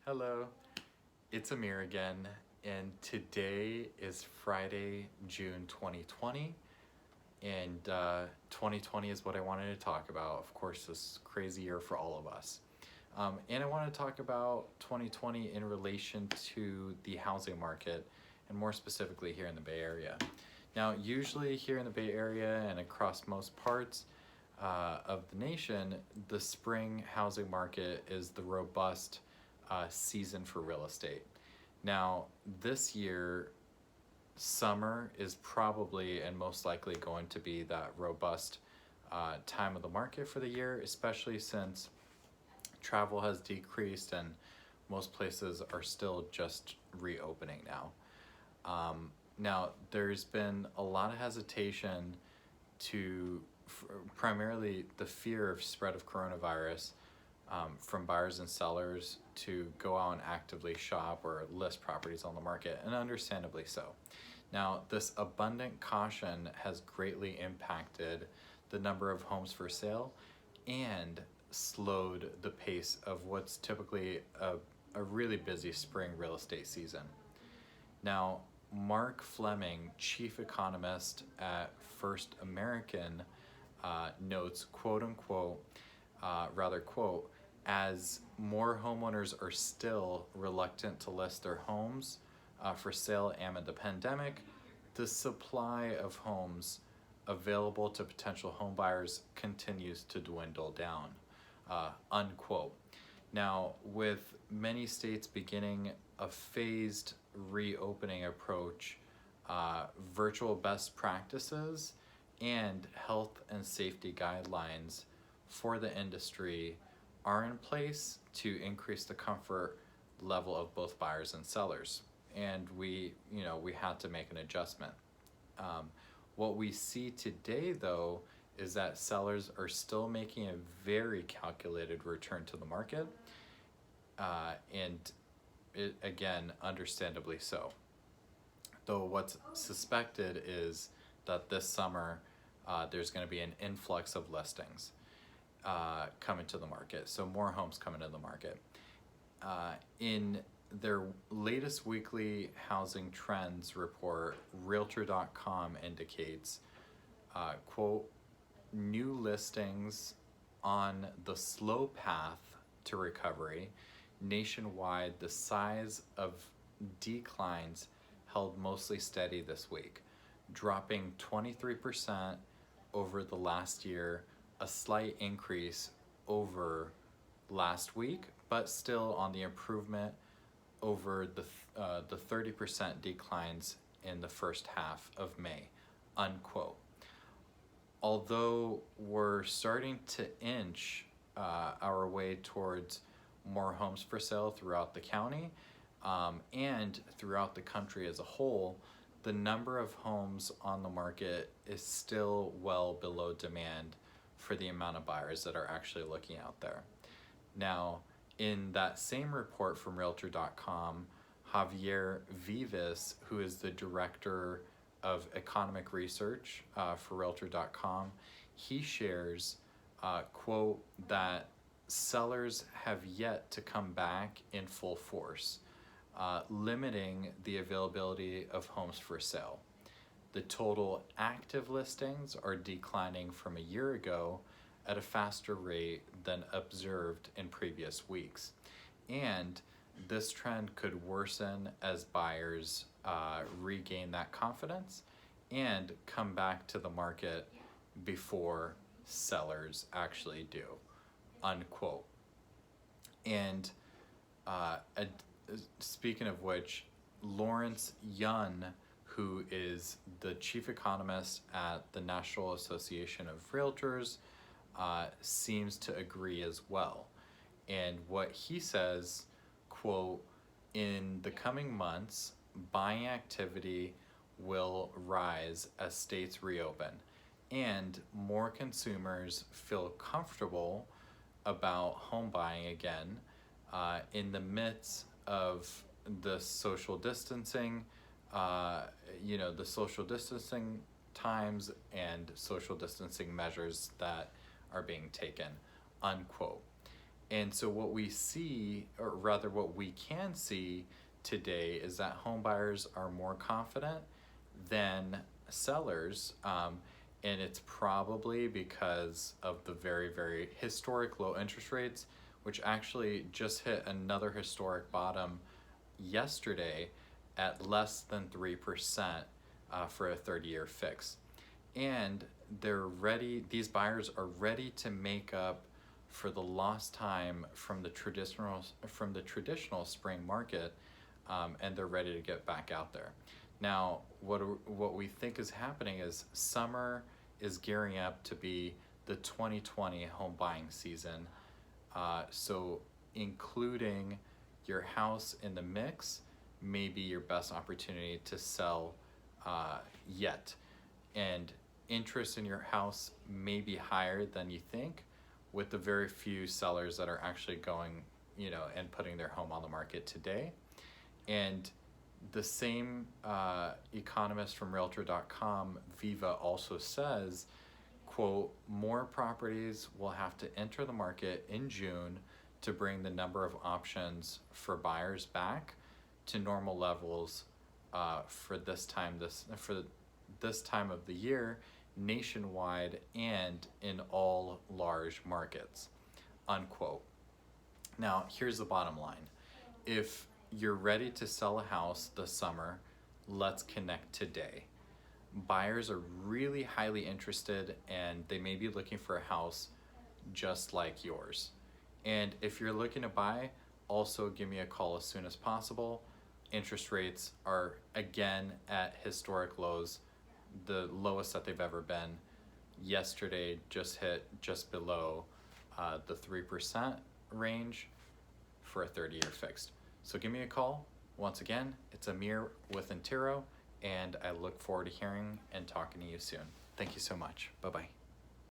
Hello, it's Ameer again, and today is Friday, June 2020, and 2020 is what I wanted to talk about. Of course, this crazy year for all of us. And I want to talk about 2020 in relation to the housing market, and more specifically here in the Bay Area. Now, usually here in the Bay Area and across most parts of the nation, the spring housing market is the robust season for real estate. Now, this year, summer is probably and most likely going to be that robust time of the market for the year, especially since travel has decreased and most places are still just reopening now. Now, there's been a lot of hesitation to primarily the fear of spread of coronavirus from buyers and sellers to go out and actively shop or list properties on the market, and understandably so. Now, this abundant caution has greatly impacted the number of homes for sale and slowed the pace of what's typically a really busy spring real estate season. Now, Mark Fleming, chief economist at First American, notes, quote unquote, quote, as more homeowners are still reluctant to list their homes for sale amid the pandemic, the supply of homes available to potential home buyers continues to dwindle down, unquote. Now, with many states beginning a phased reopening approach, virtual best practices and health and safety guidelines for the industry are in place to increase the comfort level of both buyers and sellers. And we had to make an adjustment. What we see today, though, is that sellers are still making a very calculated return to the market, and it, again, understandably so. Though what's suspected is that this summer there's going to be an influx of listings coming to the market, so more homes coming to the market. In their latest weekly housing trends report, Realtor.com indicates, quote, new listings on the slow path to recovery. Nationwide, the size of declines held mostly steady this week, dropping 23% over the last year, a slight increase over last week, but still on the improvement over the 30% declines in the first half of May, unquote. Although we're starting to inch our way towards more homes for sale throughout the county and throughout the country as a whole, the number of homes on the market is still well below demand for the amount of buyers that are actually looking out there. Now, in that same report from Realtor.com, Javier Vivas, who is the director of economic research for Realtor.com, he shares, quote, that sellers have yet to come back in full force, limiting the availability of homes for sale. The total active listings are declining from a year ago at a faster rate than observed in previous weeks. And this trend could worsen as buyers regain that confidence and come back to the market before sellers actually do, unquote. And speaking of which, Lawrence Yun, who is the chief economist at the National Association of Realtors, seems to agree as well. And what he says, quote, in the coming months, buying activity will rise as states reopen and more consumers feel comfortable about home buying again in the midst of the social distancing, the social distancing times and social distancing measures that are being taken, unquote. And so what we see, or rather what we can see today, is that home buyers are more confident than sellers. And it's probably because of the very, very historic low interest rates, which actually just hit another historic bottom yesterday at less than 3% for a 30-year fix. And these buyers are ready to make up for the lost time from the traditional spring market, and they're ready to get back out there. Now, what we think is happening is summer is gearing up to be the 2020 home buying season. So including your house in the mix may be your best opportunity to sell yet. And interest in your house may be higher than you think, with the very few sellers that are actually going, and putting their home on the market today. And the same economist from Realtor.com, Viva, also says, quote, more properties will have to enter the market in June to bring the number of options for buyers back to normal levels for this time of the year, nationwide and in all large markets, unquote. Now, here's the bottom line. If you're ready to sell a house this summer, let's connect today. Buyers are really highly interested, and they may be looking for a house just like yours. And if you're looking to buy, also give me a call as soon as possible. Interest rates are again at historic lows, the lowest that they've ever been. Yesterday just hit just below the 3% range for a 30-year fixed. So give me a call. Once again, it's Ameer with Antero, and I look forward to hearing and talking to you soon. Thank you so much. Bye-bye.